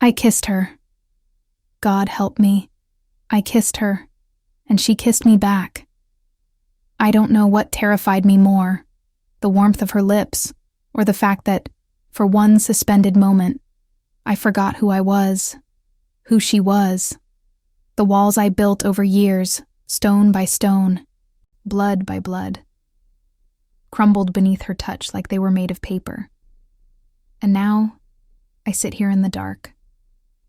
I kissed her. God help me. I kissed her, and she kissed me back. I don't know what terrified me more, the warmth of her lips, or the fact that, for one suspended moment, I forgot who I was, who she was. The walls I built over years, stone by stone, blood by blood, crumbled beneath her touch like they were made of paper. And now, I sit here in the dark,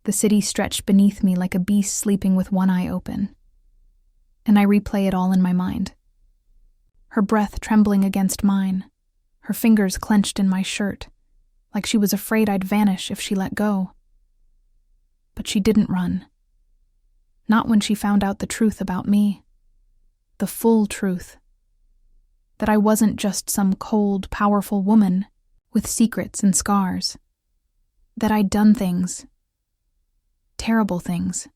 the city stretched beneath me like a beast sleeping with one eye open. And I replay it all in my mind. Her breath trembling against mine, her fingers clenched in my shirt, like she was afraid I'd vanish if she let go. But she didn't run. Not when she found out the truth about me. The full truth. That I wasn't just some cold, powerful woman with secrets and scars. That I'd done things. Terrible things.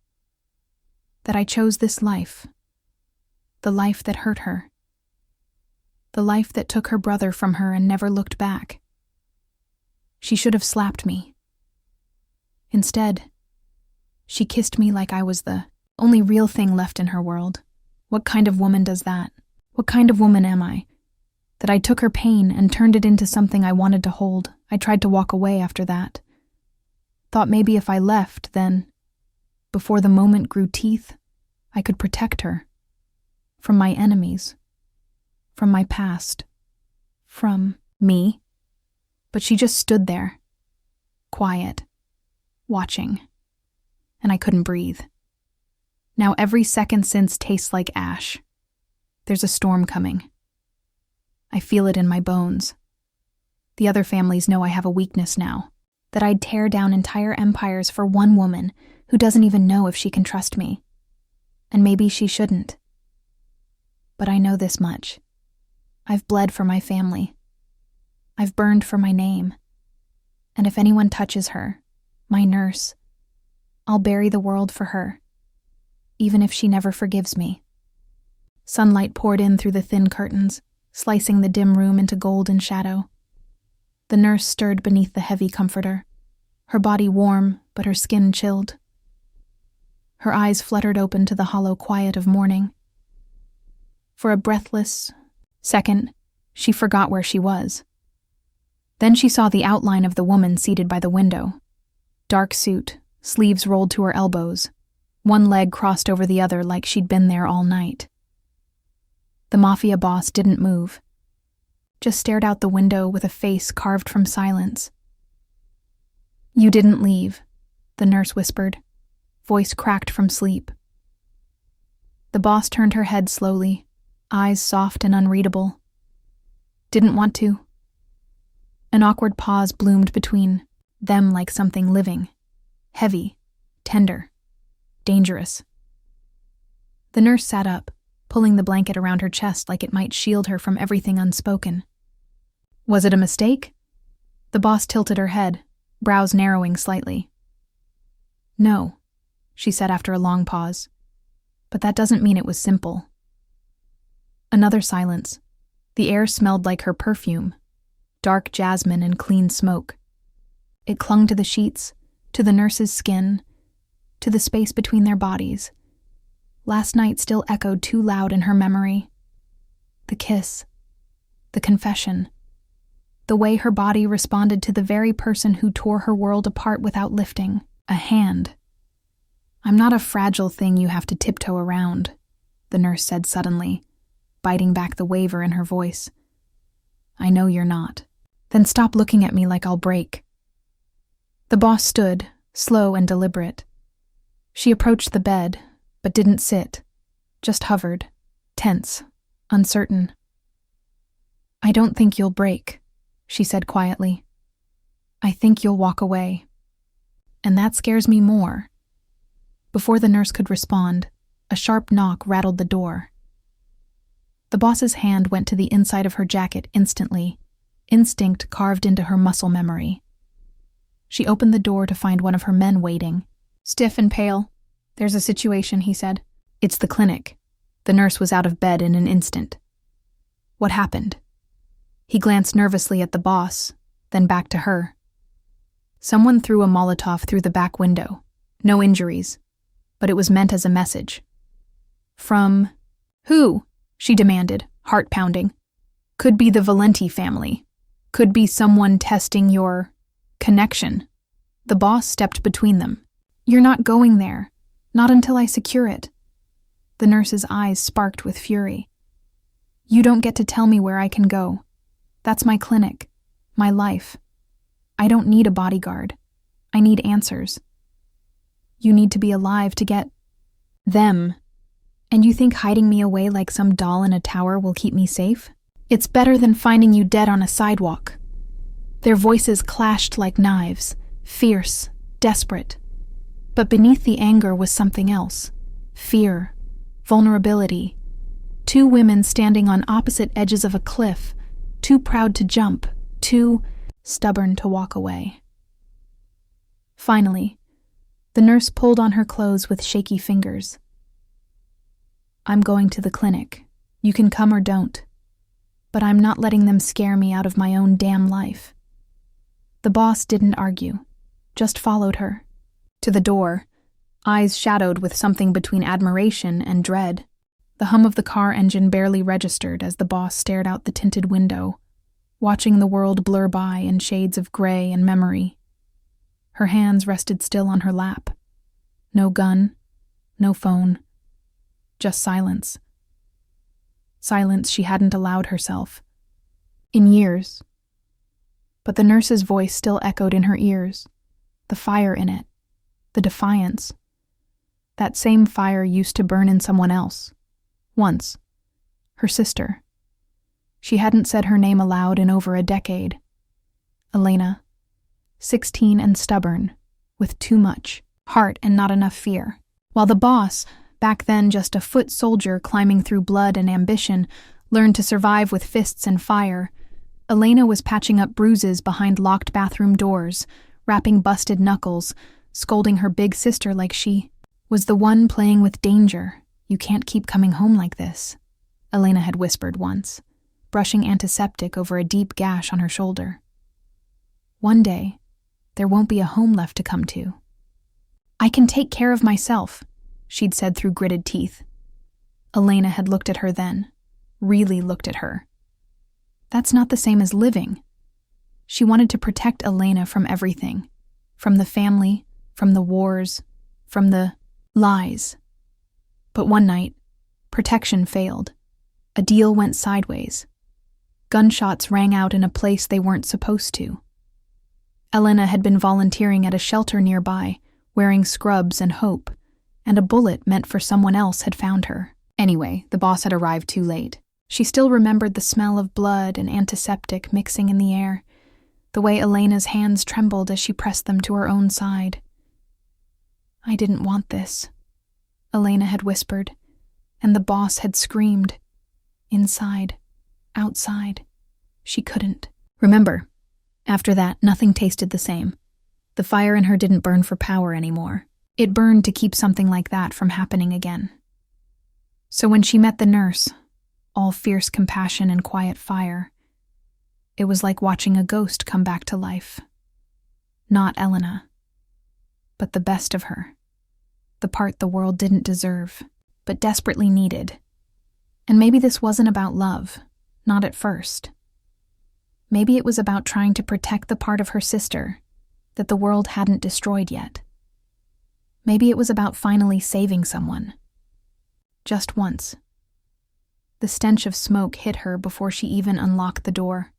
That I chose this life. The life that hurt her. The life that took her brother from her and never looked back. She should have slapped me. Instead, she kissed me like I was the only real thing left in her world. What kind of woman does that? What kind of woman am I? That I took her pain and turned it into something I wanted to hold. I tried to walk away after that. Thought maybe if I left, then, before the moment grew teeth, I could protect her. From my enemies. From my past. From me. But she just stood there. Quiet. Watching. And I couldn't breathe. Now every second since tastes like ash. There's a storm coming. I feel it in my bones. The other families know I have a weakness now. That I'd tear down entire empires for one woman who doesn't even know if she can trust me. And maybe she shouldn't. But I know this much. I've bled for my family. I've burned for my name. And if anyone touches her, my nurse, I'll bury the world for her, even if she never forgives me. Sunlight poured in through the thin curtains, slicing the dim room into golden shadow. The nurse stirred beneath the heavy comforter, her body warm, but her skin chilled. Her eyes fluttered open to the hollow quiet of morning. For a breathless second, she forgot where she was. Then she saw the outline of the woman seated by the window. Dark suit, sleeves rolled to her elbows, one leg crossed over the other like she'd been there all night. The Mafia boss didn't move. Just stared out the window with a face carved from silence. "You didn't leave," the nurse whispered, voice cracked from sleep. The boss turned her head slowly, eyes soft and unreadable. "Didn't want to." An awkward pause bloomed between them like something living, heavy, tender, dangerous. The nurse sat up, pulling the blanket around her chest like it might shield her from everything unspoken. "Was it a mistake?" The boss tilted her head, brows narrowing slightly. "No," she said after a long pause, "but that doesn't mean it was simple." Another silence. The air smelled like her perfume, dark jasmine and clean smoke. It clung to the sheets, to the nurse's skin, to the space between their bodies. Last night still echoed too loud in her memory. The kiss, the confession, the way her body responded to the very person who tore her world apart without lifting a hand. "I'm not a fragile thing you have to tiptoe around," the nurse said suddenly, biting back the waver in her voice. "I know you're not. Then stop looking at me like I'll break." The boss stood, slow and deliberate. She approached the bed, but didn't sit, just hovered, tense, uncertain. "I don't think you'll break," she said quietly. "I think you'll walk away. And that scares me more." Before the nurse could respond, a sharp knock rattled the door. The boss's hand went to the inside of her jacket instantly, instinct carved into her muscle memory. She opened the door to find one of her men waiting, stiff and pale. "There's a situation," he said. "It's the clinic." The nurse was out of bed in an instant. "What happened?" He glanced nervously at the boss, then back to her. Someone threw a Molotov through the back window. No injuries, but it was meant as a message. From who? She demanded, heart pounding. Could be the Valenti family. Could be someone testing your connection. The boss stepped between them. You're not going there. Not until I secure it. The nurse's eyes sparked with fury. You don't get to tell me where I can go. That's my clinic. My life. I don't need a bodyguard. I need answers. You need to be alive to get them. And you think hiding me away like some doll in a tower will keep me safe? It's better than finding you dead on a sidewalk. Their voices clashed like knives, fierce, desperate. But beneath the anger was something else. Fear, vulnerability. Two women standing on opposite edges of a cliff, too proud to jump, too stubborn to walk away. Finally, the nurse pulled on her clothes with shaky fingers. I'm going to the clinic. You can come or don't. But I'm not letting them scare me out of my own damn life. The boss didn't argue, just followed her. To the door, eyes shadowed with something between admiration and dread. The hum of the car engine barely registered as the boss stared out the tinted window, watching the world blur by in shades of gray and memory. Her hands rested still on her lap. No gun, no phone, just silence. Silence she hadn't allowed herself. In years. But the nurse's voice still echoed in her ears, the fire in it, the defiance. That same fire used to burn in someone else. Once. Her sister. She hadn't said her name aloud in over a decade. Elena. 16 and stubborn, with too much heart and not enough fear. While the boss, back then just a foot soldier climbing through blood and ambition, learned to survive with fists and fire, Elena was patching up bruises behind locked bathroom doors, wrapping busted knuckles, scolding her big sister like she was the one playing with danger. You can't keep coming home like this, Elena had whispered once, brushing antiseptic over a deep gash on her shoulder. One day, there won't be a home left to come to. I can take care of myself, she'd said through gritted teeth. Elena had looked at her then, really looked at her. That's not the same as living. She wanted to protect Elena from everything, from the family, from the wars, from the lies. But one night, protection failed. A deal went sideways. Gunshots rang out in a place they weren't supposed to. Elena had been volunteering at a shelter nearby, wearing scrubs and hope, and a bullet meant for someone else had found her. Anyway, the boss had arrived too late. She still remembered the smell of blood and antiseptic mixing in the air, the way Elena's hands trembled as she pressed them to her own side. I didn't want this, Elena had whispered, and the boss had screamed. Inside, outside, she couldn't. Remember, after that, nothing tasted the same. The fire in her didn't burn for power anymore. It burned to keep something like that from happening again. So when she met the nurse, all fierce compassion and quiet fire, it was like watching a ghost come back to life. Not Elena, but the best of her. The part the world didn't deserve, but desperately needed. And maybe this wasn't about love, not at first. Maybe it was about trying to protect the part of her sister that the world hadn't destroyed yet. Maybe it was about finally saving someone. Just once. The stench of smoke hit her before she even unlocked the door.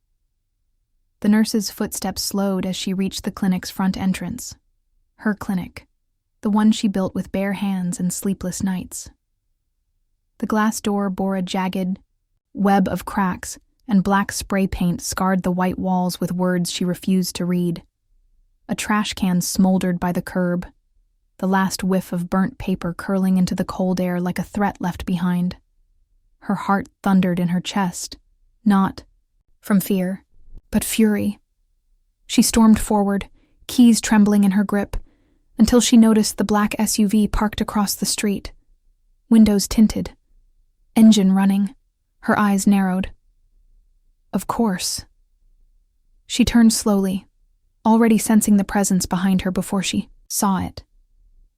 The nurse's footsteps slowed as she reached the clinic's front entrance. Her clinic, the one she built with bare hands and sleepless nights. The glass door bore a jagged web of cracks, and black spray paint scarred the white walls with words she refused to read. A trash can smoldered by the curb, the last whiff of burnt paper curling into the cold air like a threat left behind. Her heart thundered in her chest, not from fear, but fury. She stormed forward, keys trembling in her grip, until she noticed the black SUV parked across the street. Windows tinted, engine running, her eyes narrowed. Of course. She turned slowly, already sensing the presence behind her before she saw it.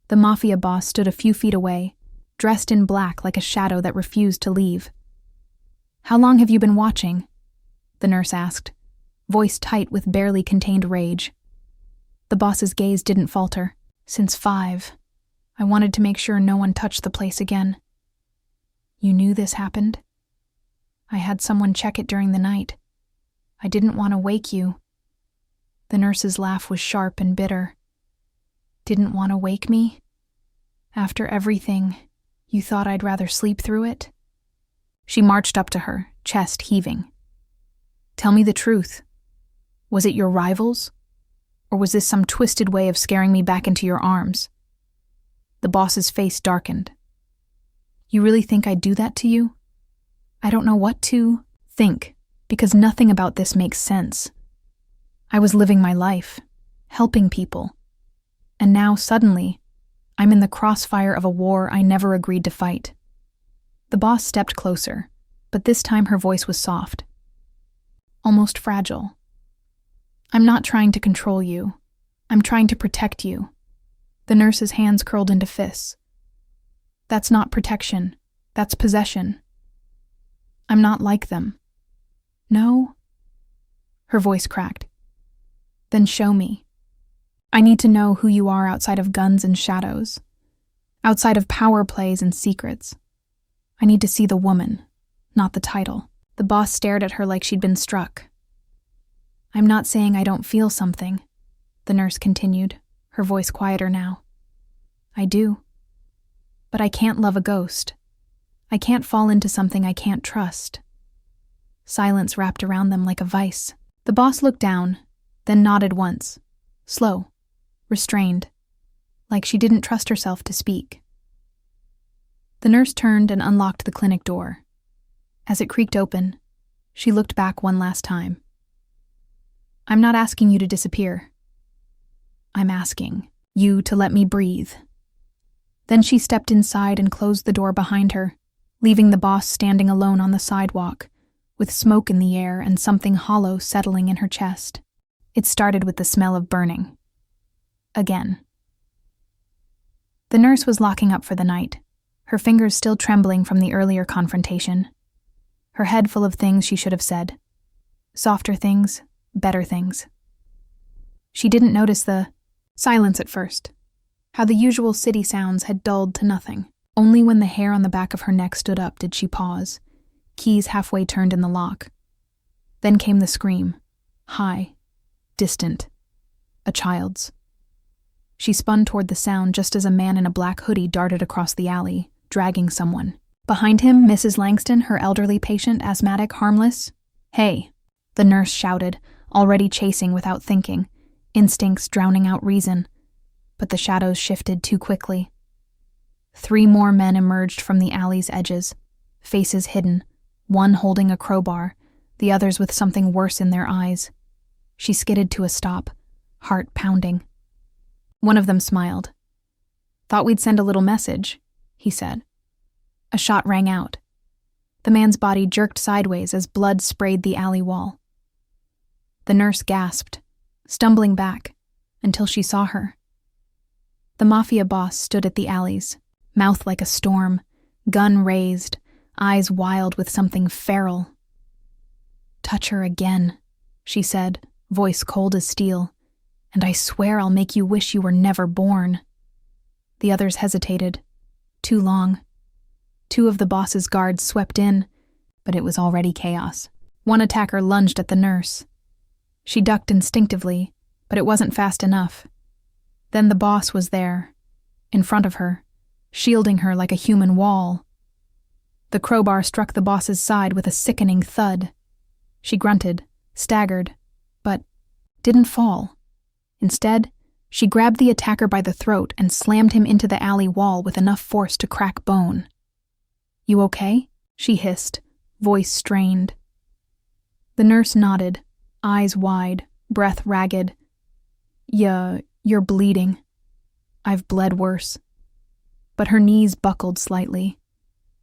The Mafia boss stood a few feet away, dressed in black like a shadow that refused to leave. "How long have you been watching?" the nurse asked, voice tight with barely contained rage. The boss's gaze didn't falter. "Since 5. I wanted to make sure no one touched the place again." "You knew this happened?" "I had someone check it during the night. I didn't want to wake you." The nurse's laugh was sharp and bitter. "Didn't want to wake me? After everything, you thought I'd rather sleep through it?" She marched up to her, chest heaving. "Tell me the truth. Was it your rivals? Or was this some twisted way of scaring me back into your arms?" The boss's face darkened. "You really think I'd do that to you? I don't know what to think, because nothing about this makes sense. I was living my life, helping people. And now, suddenly, I'm in the crossfire of a war I never agreed to fight." The boss stepped closer, but this time her voice was soft, almost fragile. "I'm not trying to control you. I'm trying to protect you." The nurse's hands curled into fists. "That's not protection. That's possession. I'm not like them." "No?" Her voice cracked. "Then show me. I need to know who you are outside of guns and shadows, outside of power plays and secrets. I need to see the woman, not the title." The boss stared at her like she'd been struck. "I'm not saying I don't feel something," the nurse continued, her voice quieter now. "I do. But I can't love a ghost. I can't fall into something I can't trust." Silence wrapped around them like a vice. The boss looked down, then nodded once, slow, restrained, like she didn't trust herself to speak. The nurse turned and unlocked the clinic door. As it creaked open, she looked back one last time. "I'm not asking you to disappear. I'm asking you to let me breathe." Then she stepped inside and closed the door behind her, leaving the boss standing alone on the sidewalk, with smoke in the air and something hollow settling in her chest. It started with the smell of burning. Again. The nurse was locking up for the night, her fingers still trembling from the earlier confrontation. Her head full of things she should have said. Softer things, better things. She didn't notice the silence at first, how the usual city sounds had dulled to nothing. Only when the hair on the back of her neck stood up did she pause, keys halfway turned in the lock. Then came the scream, high, distant, a child's. She spun toward the sound just as a man in a black hoodie darted across the alley, dragging someone. Behind him, Mrs. Langston, her elderly patient, asthmatic, harmless. "Hey," the nurse shouted, already chasing without thinking, instincts drowning out reason. But the shadows shifted too quickly. 3 more men emerged from the alley's edges, faces hidden, one holding a crowbar, the others with something worse in their eyes. She skidded to a stop, heart pounding. One of them smiled. "Thought we'd send a little message," he said. A shot rang out. The man's body jerked sideways as blood sprayed the alley wall. The nurse gasped, stumbling back, until she saw her. The Mafia boss stood at the alleys, mouth like a storm, gun raised, eyes wild with something feral. "Touch her again," she said, voice cold as steel, "and I swear I'll make you wish you were never born." The others hesitated. Too long. 2 of the boss's guards swept in, but it was already chaos. One attacker lunged at the nurse. She ducked instinctively, but it wasn't fast enough. Then the boss was there, in front of her, shielding her like a human wall. The crowbar struck the boss's side with a sickening thud. She grunted, staggered, but didn't fall. Instead, she grabbed the attacker by the throat and slammed him into the alley wall with enough force to crack bone. "You okay?" she hissed, voice strained. The nurse nodded, eyes wide, breath ragged. "Yeah, you're bleeding. I've bled worse." But her knees buckled slightly.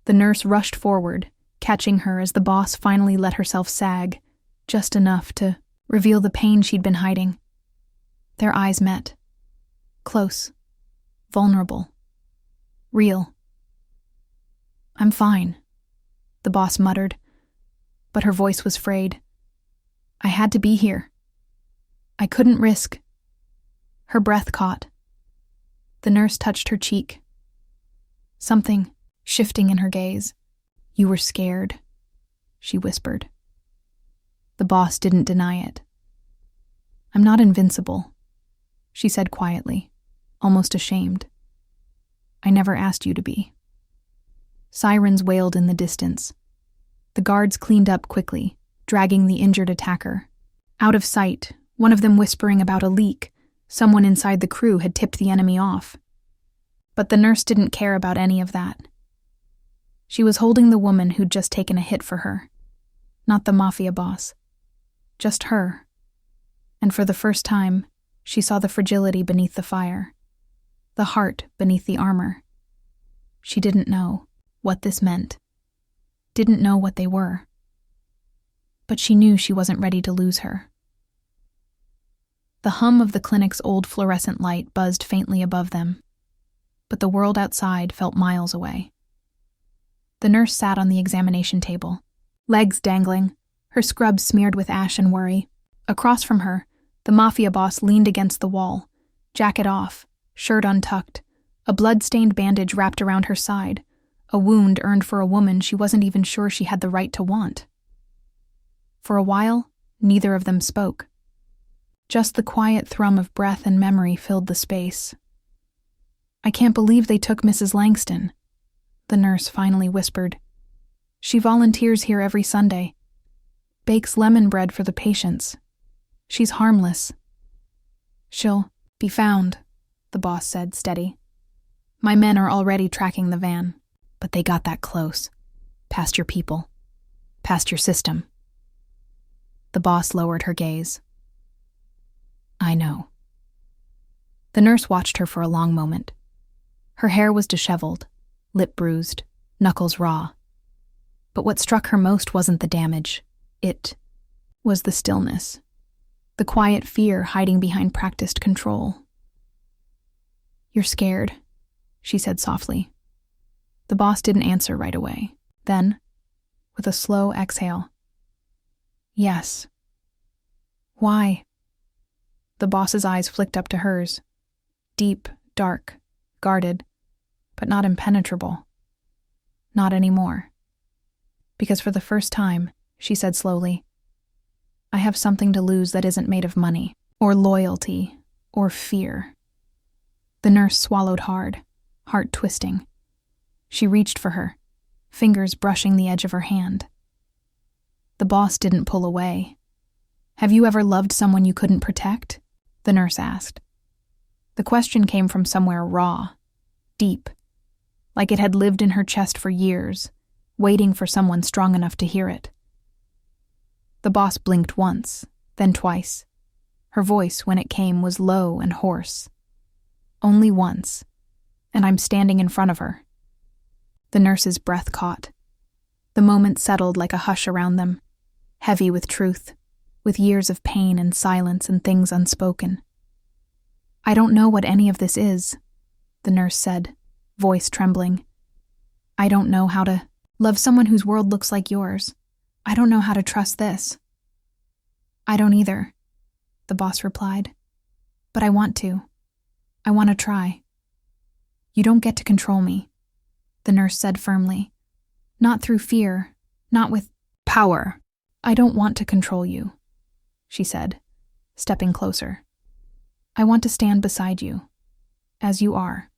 The nurse rushed forward, catching her as the boss finally let herself sag, just enough to reveal the pain she'd been hiding. Their eyes met. Close. Vulnerable. Real. "I'm fine," the boss muttered, but her voice was frayed. "I had to be here. I couldn't risk." Her breath caught. The nurse touched her cheek. Something shifting in her gaze. "You were scared," she whispered. The boss didn't deny it. "I'm not invincible," she said quietly, almost ashamed. "I never asked you to be." Sirens wailed in the distance. The guards cleaned up quickly, dragging the injured attacker. Out of sight, one of them whispering about a leak. Someone inside the crew had tipped the enemy off. But the nurse didn't care about any of that. She was holding the woman who'd just taken a hit for her. Not the Mafia boss. Just her. And for the first time, she saw the fragility beneath the fire. The heart beneath the armor. She didn't know what this meant. Didn't know what they were. But she knew she wasn't ready to lose her. The hum of the clinic's old fluorescent light buzzed faintly above them, but the world outside felt miles away. The nurse sat on the examination table, legs dangling, her scrubs smeared with ash and worry. Across from her, the Mafia boss leaned against the wall, jacket off, shirt untucked, a blood-stained bandage wrapped around her side, a wound earned for a woman she wasn't even sure she had the right to want. For a while, neither of them spoke. Just the quiet thrum of breath and memory filled the space. "I can't believe they took Mrs. Langston," the nurse finally whispered. "She volunteers here every Sunday. Bakes lemon bread for the patients. She's harmless." "She'll be found," the boss said, steady. "My men are already tracking the van, but they got that close. Past your people. Past your system." The boss lowered her gaze. "I know." The nurse watched her for a long moment. Her hair was disheveled, lip bruised, knuckles raw. But what struck her most wasn't the damage. It was the stillness. The quiet fear hiding behind practiced control. "You're scared," she said softly. The boss didn't answer right away. Then, with a slow exhale, "Yes." "Why?" The boss's eyes flicked up to hers. Deep, dark, guarded, but not impenetrable. "Not anymore. Because for the first time," she said slowly, "I have something to lose that isn't made of money, or loyalty, or fear." The nurse swallowed hard, heart twisting. She reached for her, fingers brushing the edge of her hand. The boss didn't pull away. "Have you ever loved someone you couldn't protect?" the nurse asked. The question came from somewhere raw, deep, like it had lived in her chest for years, waiting for someone strong enough to hear it. The boss blinked once, then twice. Her voice, when it came, was low and hoarse. "Only once, and I'm standing in front of her." The nurse's breath caught. The moment settled like a hush around them, heavy with truth, with years of pain and silence and things unspoken. "I don't know what any of this is," the nurse said, voice trembling. "I don't know how to love someone whose world looks like yours. I don't know how to trust this." "I don't either," the boss replied. "But I want to. I want to try." "You don't get to control me," the nurse said firmly. "Not through fear, not with power. I don't want to control you," she said, stepping closer. "I want to stand beside you, as you are."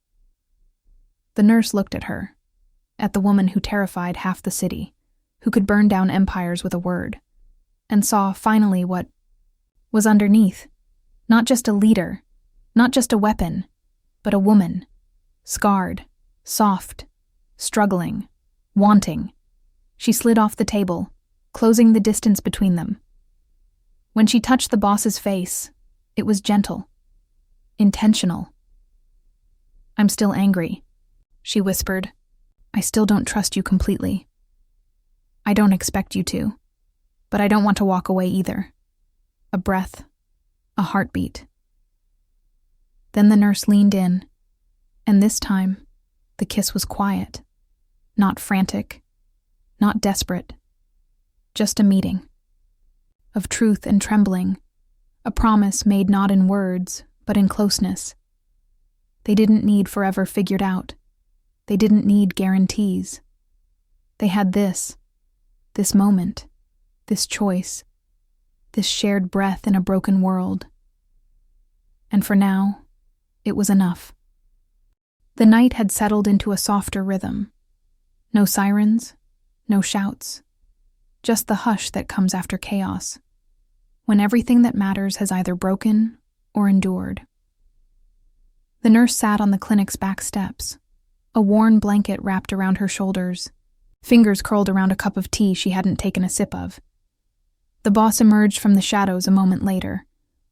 The nurse looked at her, at the woman who terrified half the city, who could burn down empires with a word, and saw finally what was underneath. Not just a leader, not just a weapon, but a woman, scarred, soft, struggling, wanting. She slid off the table, closing the distance between them. When she touched the boss's face, it was gentle, intentional. "I'm still angry," she whispered. "I still don't trust you completely. I don't expect you to, but I don't want to walk away either." A breath, a heartbeat. Then the nurse leaned in, and this time, the kiss was quiet, not frantic, not desperate, just a meeting of truth and trembling, a promise made not in words, but in closeness. They didn't need forever figured out. They didn't need guarantees. They had this moment, this choice, this shared breath in a broken world. And for now, it was enough. The night had settled into a softer rhythm. No sirens, no shouts, just the hush that comes after chaos, when everything that matters has either broken or endured. The nurse sat on the clinic's back steps, a worn blanket wrapped around her shoulders, fingers curled around a cup of tea she hadn't taken a sip of. The boss emerged from the shadows a moment later,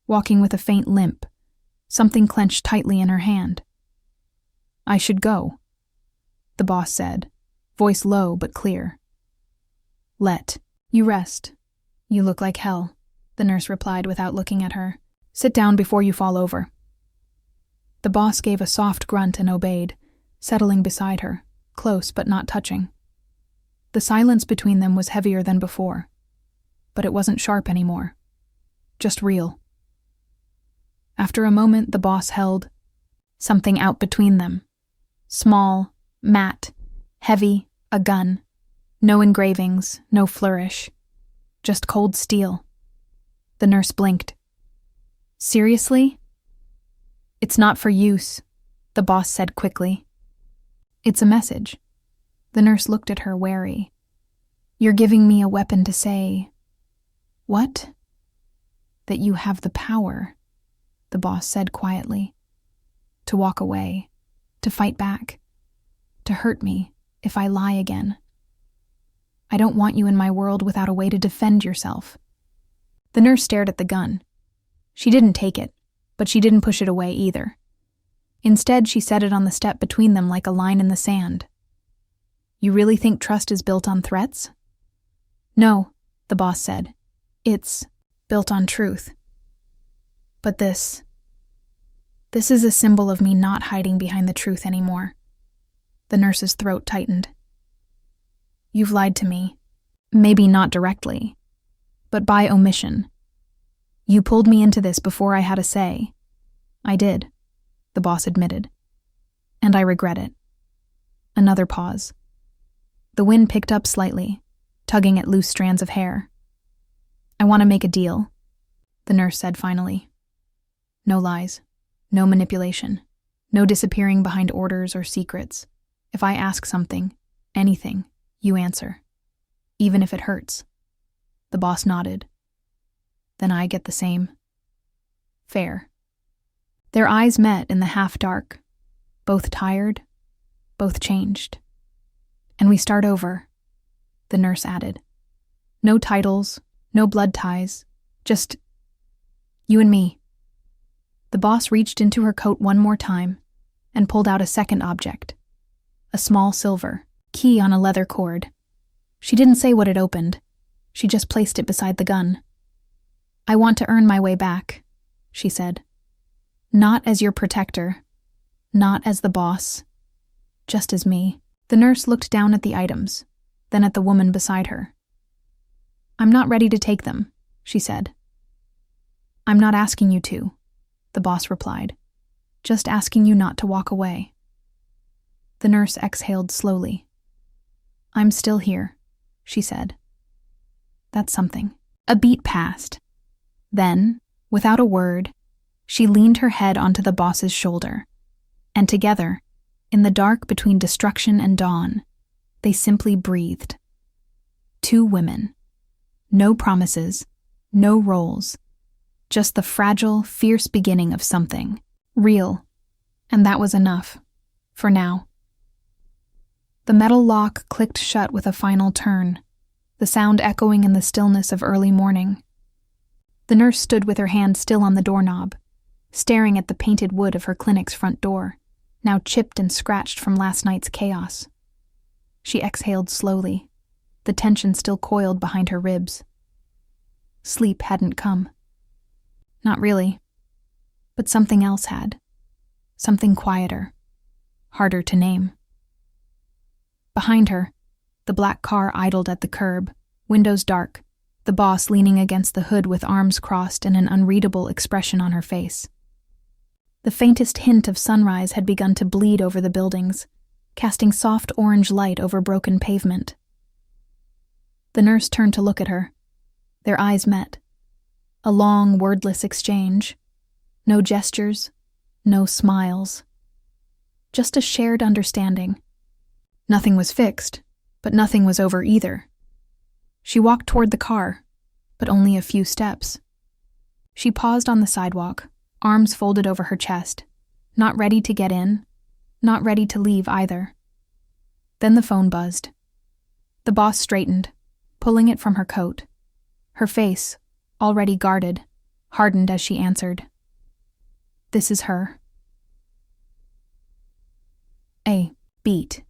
walking with a faint limp, something clenched tightly in her hand. "I should go," the boss said, voice low but clear. "Let you rest. You look like hell," the nurse replied without looking at her. "Sit down before you fall over." The boss gave a soft grunt and obeyed, settling beside her, close but not touching. The silence between them was heavier than before, but it wasn't sharp anymore, just real. After a moment, the boss held something out between them. Small, matte, heavy, a gun. No engravings, no flourish. Just cold steel. The nurse blinked. "Seriously?" "It's not for use," the boss said quickly. "It's a message." The nurse looked at her, wary. "You're giving me a weapon to say..." "What?" "That you have the power," the boss said quietly. "To walk away, to fight back, to hurt me if I lie again. I don't want you in my world without a way to defend yourself." The nurse stared at the gun. She didn't take it, but she didn't push it away either. Instead, she set it on the step between them like a line in the sand. "You really think trust is built on threats?" "No," the boss said. "It's built on truth. But this is a symbol of me not hiding behind the truth anymore." The nurse's throat tightened. "You've lied to me. Maybe not directly, but by omission. You pulled me into this before I had a say." "I did," the boss admitted. "And I regret it." Another pause. The wind picked up slightly, tugging at loose strands of hair. "I want to make a deal," the nurse said finally. "No lies, no manipulation, no disappearing behind orders or secrets. If I ask something, anything, you answer, even if it hurts." The boss nodded. "Then I get the same." "Fair." Their eyes met in the half-dark, both tired, both changed. "And we start over," the nurse added. "No titles, no blood ties, just you and me." The boss reached into her coat one more time and pulled out a second object, a small silver key on a leather cord. She didn't say what it opened. She just placed it beside the gun. "I want to earn my way back," she said. "Not as your protector, not as the boss, just as me." The nurse looked down at the items, then at the woman beside her. "I'm not ready to take them," she said. "I'm not asking you to," the boss replied. "Just asking you not to walk away." The nurse exhaled slowly. "I'm still here," she said. "That's something." A beat passed. Then, without a word, she leaned her head onto the boss's shoulder, and together, in the dark between destruction and dawn, they simply breathed. Two women. No promises, no roles, just the fragile, fierce beginning of something. Real. And that was enough. For now. The metal lock clicked shut with a final turn, the sound echoing in the stillness of early morning. The nurse stood with her hand still on the doorknob, staring at the painted wood of her clinic's front door, now chipped and scratched from last night's chaos. She exhaled slowly, the tension still coiled behind her ribs. Sleep hadn't come. Not really, but something else had. something quieter, harder to name. Behind her, the black car idled at the curb, windows dark, the boss leaning against the hood with arms crossed and an unreadable expression on her face. The faintest hint of sunrise had begun to bleed over the buildings, casting soft orange light over broken pavement. The nurse turned to look at her. Their eyes met. A long, wordless exchange. No gestures, no smiles. Just a shared understanding. Nothing was fixed, but nothing was over either. She walked toward the car, but only a few steps. She paused on the sidewalk, arms folded over her chest, not ready to get in, not ready to leave either. Then the phone buzzed. The boss straightened, pulling it from her coat. Her face, already guarded, hardened as she answered. This is her. A beat.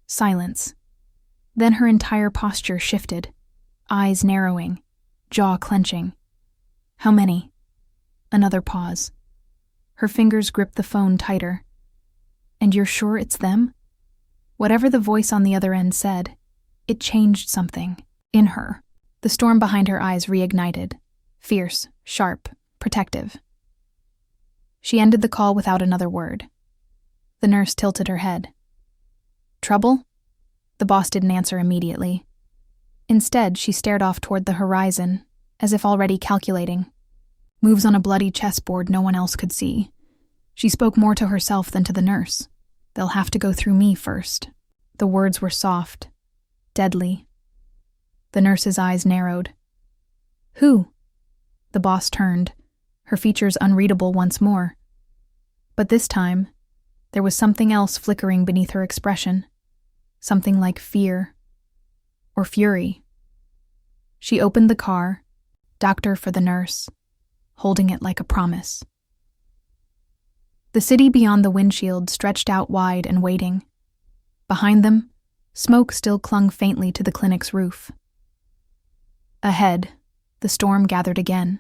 Silence. Then her entire posture shifted, eyes narrowing, jaw clenching. How many? Another pause. Her fingers gripped the phone tighter. And you're sure it's them? Whatever the voice on the other end said, it changed something in her. The storm behind her eyes reignited, fierce, sharp, protective. She ended the call without another word. The nurse tilted her head. Trouble? The boss didn't answer immediately. Instead, she stared off toward the horizon, as if already calculating. Moves on a bloody chessboard no one else could see. She spoke more to herself than to the nurse. They'll have to go through me first. The words were soft, deadly. The nurse's eyes narrowed. Who? The boss turned, her features unreadable once more. But this time, there was something else flickering beneath her expression. Something like fear. Or fury. She opened the car, doctor for the nurse, holding it like a promise. The city beyond the windshield stretched out wide and waiting. Behind them, smoke still clung faintly to the clinic's roof. Ahead, the storm gathered again.